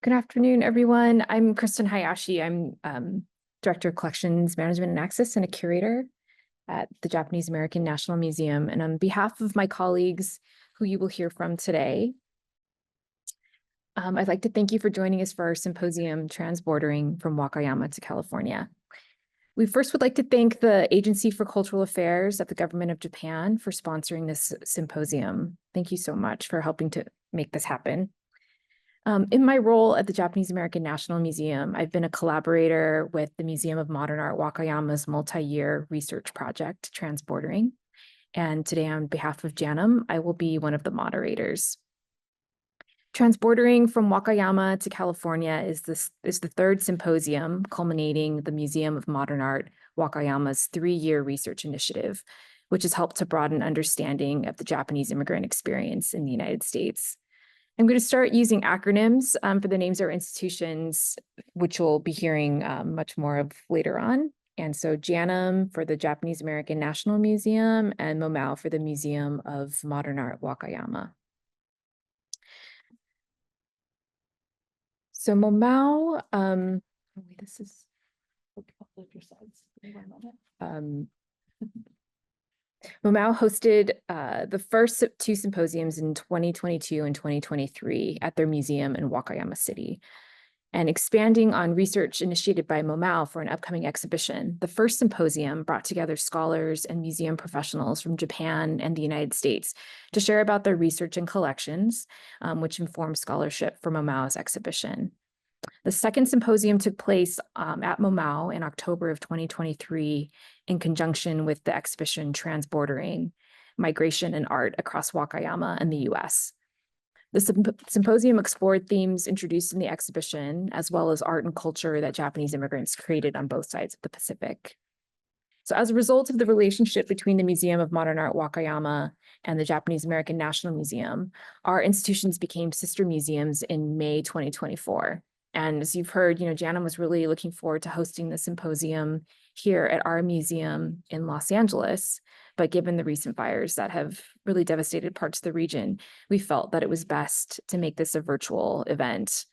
Good afternoon, everyone. I'm Kristen Hayashi. I'm Director of Collections Management and Access and a curator at the Japanese American National Museum. And on behalf of my colleagues who you will hear from today, I'd like to thank you for joining us for our symposium, Transbordering from Wakayama to California. We first would like to thank the Agency for Cultural Affairs at the Government of Japan for sponsoring this symposium. Thank you so much for helping to make this happen. In my role at the Japanese American National Museum, I've been a collaborator with the Museum of Modern Art Wakayama's multi-year research project, Transbordering. And today, on behalf of JANM, I will be one of the moderators. Transbordering from Wakayama to California is the third symposium culminating the Museum of Modern Art Wakayama's 3-year research initiative, which has helped to broaden understanding of the Japanese immigrant experience in the United States. I'm going to start using acronyms for the names of our institutions, which we'll be hearing much more of later on. And so JANM for the Japanese American National Museum and MOMAW for the Museum of Modern Art Wakayama. So MOMAW, this is, your slides. MOMAW hosted the first 2 symposiums in 2022 and 2023 at their museum in Wakayama City. And expanding on research initiated by MOMAW for an upcoming exhibition, the first symposium brought together scholars and museum professionals from Japan and the United States to share about their research and collections, which informed scholarship for MOMAW's exhibition. The second symposium took place at MOMAW in October of 2023 in conjunction with the exhibition Transbordering, Migration and Art Across Wakayama and the US. The symposium explored themes introduced in the exhibition, as well as art and culture that Japanese immigrants created on both sides of the Pacific. So as a result of the relationship between the Museum of Modern Art Wakayama and the Japanese American National Museum, our institutions became sister museums in May 2024. And as you've heard, JANM was really looking forward to hosting the symposium here at our museum in Los Angeles. But given the recent fires that have really devastated parts of the region, we felt that it was best to make this a virtual event.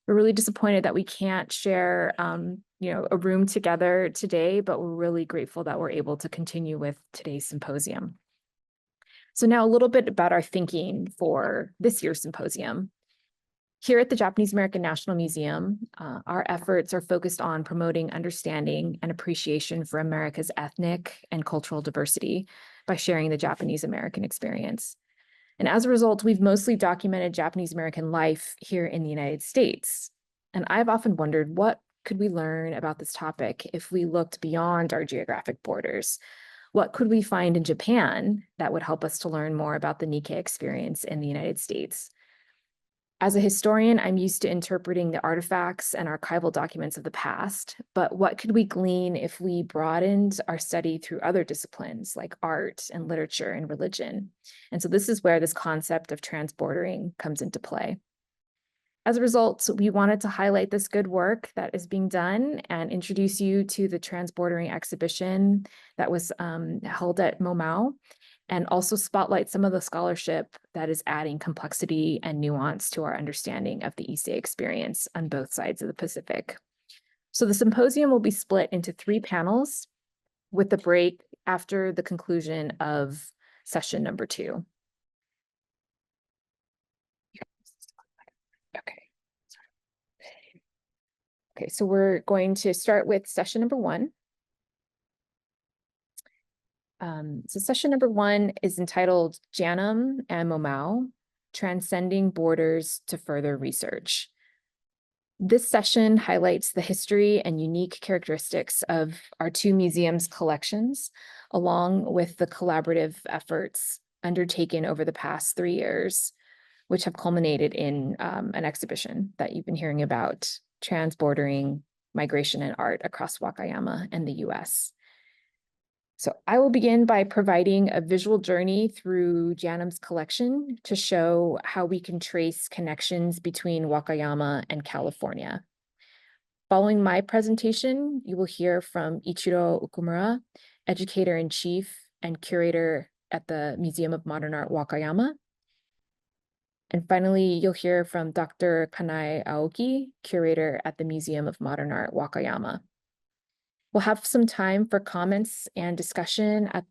We're really disappointed that we can't share, a room together today, but we're really grateful that we're able to continue with today's symposium. So now a little bit about our thinking for this year's symposium. Here at the Japanese American National Museum, our efforts are focused on promoting understanding and appreciation for America's ethnic and cultural diversity by sharing the Japanese American experience. And as a result, we've mostly documented Japanese American life here in the United States. And I've often wondered, what could we learn about this topic if we looked beyond our geographic borders? What could we find in Japan that would help us to learn more about the Nikkei experience in the United States? As a historian, I'm used to interpreting the artifacts and archival documents of the past, but what could we glean if we broadened our study through other disciplines like art and literature and religion? And so this is where this concept of transbordering comes into play. As a result, we wanted to highlight this good work that is being done and introduce you to the Transbordering exhibition that was held at MOMAW, and also spotlight some of the scholarship that is adding complexity and nuance to our understanding of the Issei experience on both sides of the Pacific. So the symposium will be split into 3 panels with a break after the conclusion of session number 2. Okay, so we're going to start with session number 1. So session number 1 is entitled JANM and MOMAW, Transcending Borders to Further Research. This session highlights the history and unique characteristics of our 2 museums' collections, along with the collaborative efforts undertaken over the past 3 years, which have culminated in an exhibition that you've been hearing about, Transbordering, Migration and Art Across Wakayama and the US. So I will begin by providing a visual journey through JANM's collection to show how we can trace connections between Wakayama and California. Following my presentation, you will hear from Ichiro Okumura, Educator-in-Chief and Curator at the Museum of Modern Art Wakayama. And finally, you'll hear from Dr. Kanai Aoki, curator at the Museum of Modern Art, Wakayama. We'll have some time for comments and discussion at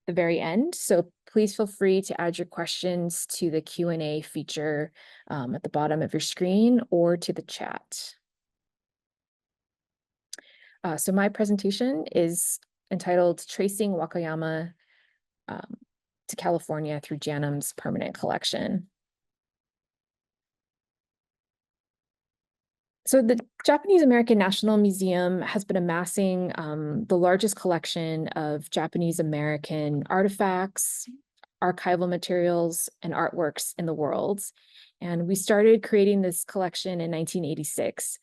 the very end, so please feel free to add your questions to the Q&A feature at the bottom of your screen or to the chat. So my presentation is entitled Tracing Wakayama to California through JANM's permanent collection. So the Japanese American National Museum has been amassing the largest collection of Japanese American artifacts, archival materials, and artworks in the world. And we started creating this collection in 1986.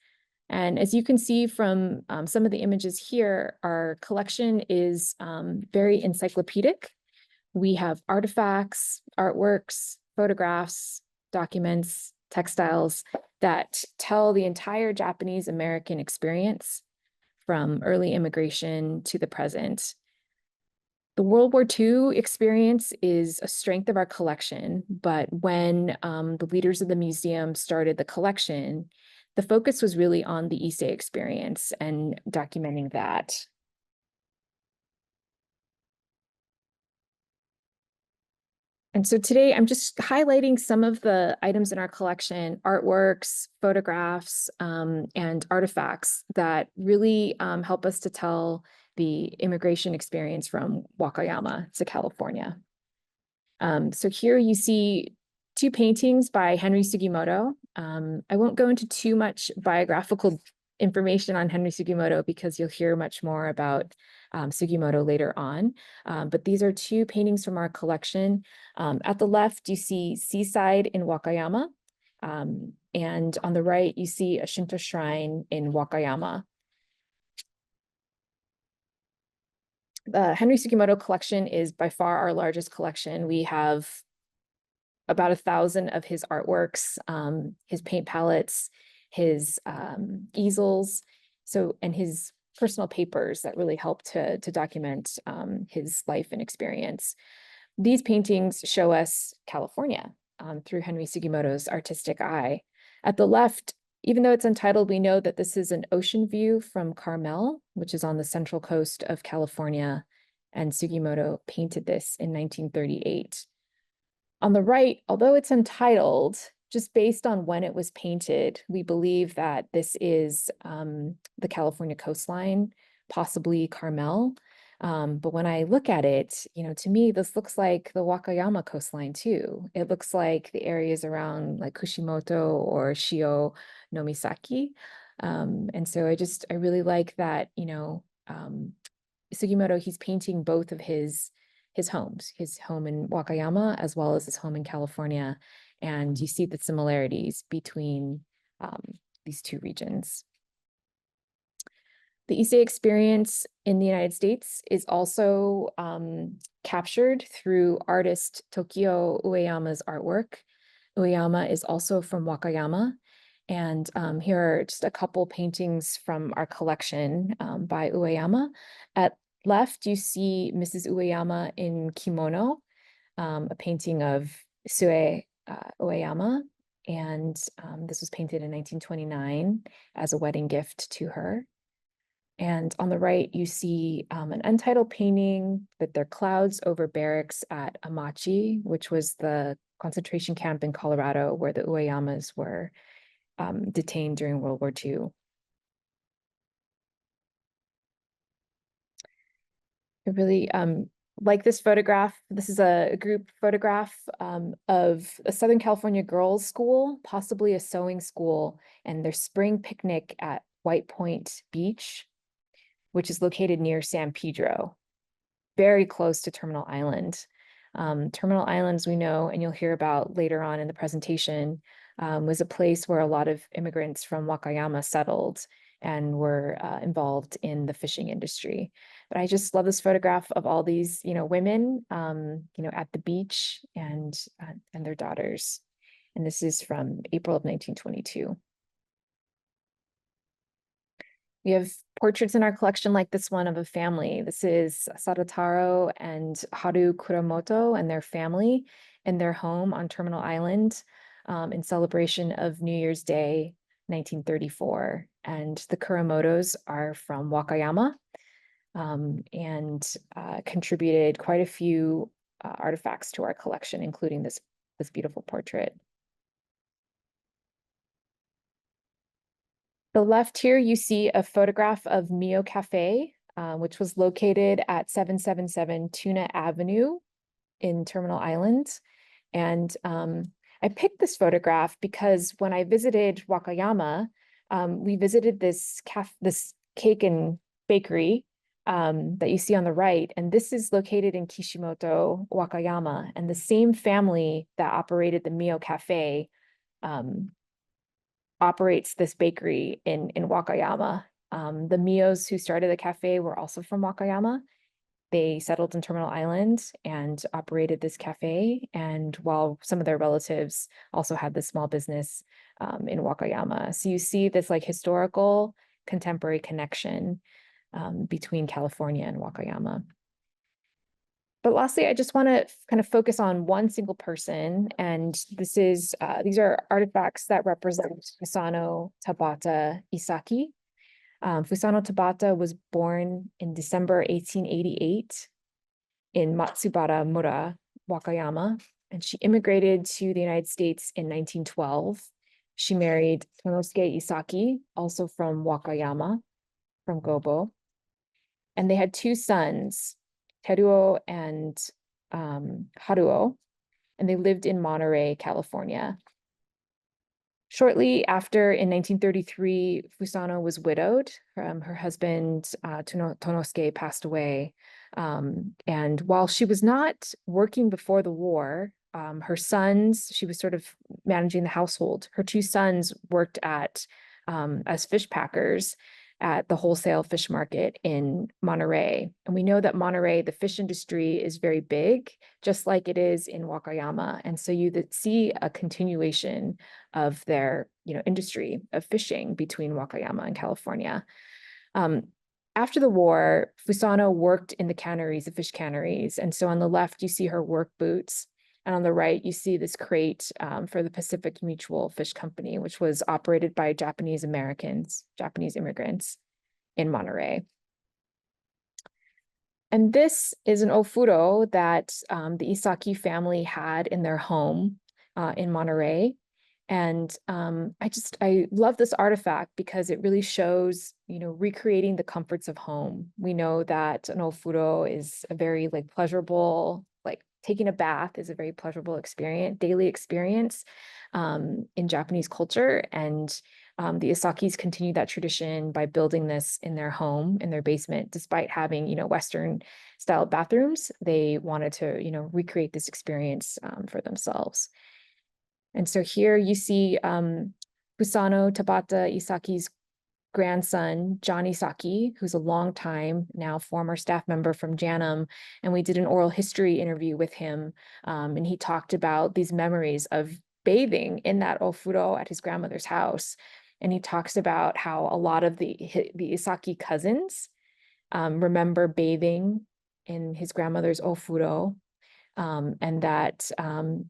And as you can see from some of the images here, our collection is very encyclopedic. We have artifacts, artworks, photographs, documents, textiles that tell the entire Japanese American experience from early immigration to the present. The World War II experience is a strength of our collection, but when the leaders of the museum started the collection, the focus was really on the Issei experience and documenting that. And so today I'm just highlighting some of the items in our collection, artworks, photographs, and artifacts that really help us to tell the immigration experience from Wakayama to California. So here you see two paintings by Henry Sugimoto. I won't go into too much biographical information on Henry Sugimoto because you'll hear much more about Sugimoto later on. But these are two paintings from our collection. At the left, you see Seaside in Wakayama. And on the right, you see a Shinto shrine in Wakayama. The Henry Sugimoto collection is by far our largest collection. We have about 1,000 of his artworks, his paint palettes, his easels, and his personal papers that really help to document his life and experience. These paintings show us California through Henry Sugimoto's artistic eye. At the left, even though it's untitled, we know that this is an ocean view from Carmel, which is on the central coast of California, and Sugimoto painted this in 1938. On the right, although it's untitled, just based on when it was painted, we believe that this is the California coastline, possibly Carmel. But when I look at it, to me, this looks like the Wakayama coastline too. It looks like the areas around like Kushimoto or Shio no Misaki. And so I really like that, Sugimoto, he's painting both of his homes, his home in Wakayama, as well as his home in California. And you see the similarities between these two regions. The Issei experience in the United States is also captured through artist Tokio Ueyama's artwork. Ueyama is also from Wakayama. And here are just a couple paintings from our collection by Ueyama. At left, you see Mrs. Ueyama in kimono, a painting of Sue Ueyama. And this was painted in 1929 as a wedding gift to her. And on the right, you see an untitled painting that there are clouds over barracks at Amachi, which was the concentration camp in Colorado where the Ueyamas were detained during World War II. I really like this photograph. This is a group photograph of a Southern California girls' school, possibly a sewing school, and their spring picnic at White Point Beach, which is located near San Pedro, very close to Terminal Island. Terminal Islands, we know, and you'll hear about later on in the presentation, was a place where a lot of immigrants from Wakayama settled and were involved in the fishing industry. But I just love this photograph of all these, women, at the beach and their daughters. And this is from April of 1922. We have portraits in our collection like this one of a family. This is Sadataro and Haru Kuramoto and their family in their home on Terminal Island. in celebration of New Year's Day, 1934. And the Kuramotos are from Wakayama, and contributed quite a few artifacts to our collection, including this beautiful portrait. The left here, you see a photograph of Mio Cafe, which was located at 777 Tuna Avenue in Terminal Island. And I picked this photograph because when I visited Wakayama, we visited this cake and bakery that you see on the right. And this is located in Kishimoto, Wakayama. And the same family that operated the Mio Cafe operates this bakery in Wakayama. The Mios who started the cafe were also from Wakayama. They settled in Terminal Island and operated this cafe. And while some of their relatives also had this small business in Wakayama. So you see this like historical contemporary connection between California and Wakayama. But lastly, I just want to kind of focus on one single person. And these are artifacts that represent Fusano Tabata Isaki. Fusano Tabata was born in December 1888 in Matsubara Mura, Wakayama, and she immigrated to the United States in 1912. She married Tonosuke Isaki, also from Wakayama, from Gobo. And they had two sons, Teruo and Haruo, and they lived in Monterey, California. Shortly after, in 1933, Fusano was widowed. Her husband, Tonosuke, passed away. And while she was not working before the war, her sons, she was sort of managing the household. Her two sons worked as fish packers at the wholesale fish market in Monterey. And we know that Monterey, the fish industry is very big, just like it is in Wakayama. And so you see a continuation of their industry of fishing between Wakayama and California. After the war, Fusano worked in the canneries, the fish canneries. And so on the left, you see her work boots. And on the right, you see this crate for the Pacific Mutual Fish Company, which was operated by Japanese immigrants in Monterey. And this is an ofuro that the Isaki family had in their home in Monterey. And I love this artifact because it really shows, recreating the comforts of home. We know that an ofuro is a very pleasurable, taking a bath is a very pleasurable daily experience in Japanese culture. And the Isakis continued that tradition by building this in their home, in their basement, despite having, Western style bathrooms. They wanted to, recreate this experience for themselves. And so here you see Fusano Tabata Isaki's grandson, John Isaki, who's a longtime now former staff member from JANM. And we did an oral history interview with him. And he talked about these memories of bathing in that ofuro at his grandmother's house. And he talks about how a lot of the Isaki cousins remember bathing in his grandmother's ofuro. And that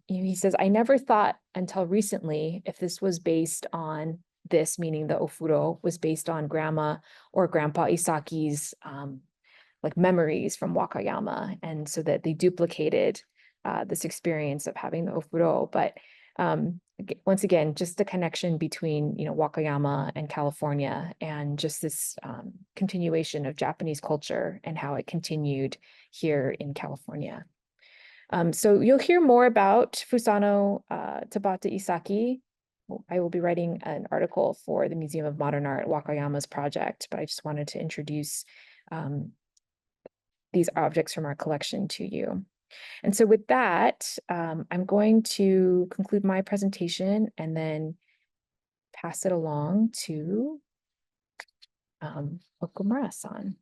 he says, I never thought until recently if this was based on this, meaning the ofuro was based on grandma or grandpa Isaki's memories from Wakayama, and so that they duplicated this experience of having the ofuro. But once again, just the connection between Wakayama and California, and just this continuation of Japanese culture and how it continued here in California. So you'll hear more about Fusano Tabata Isaki. I will be writing an article for the Museum of Modern Art, Wakayama's project, but I just wanted to introduce these objects from our collection to you. And so with that, I'm going to conclude my presentation and then pass it along to Okumura-san.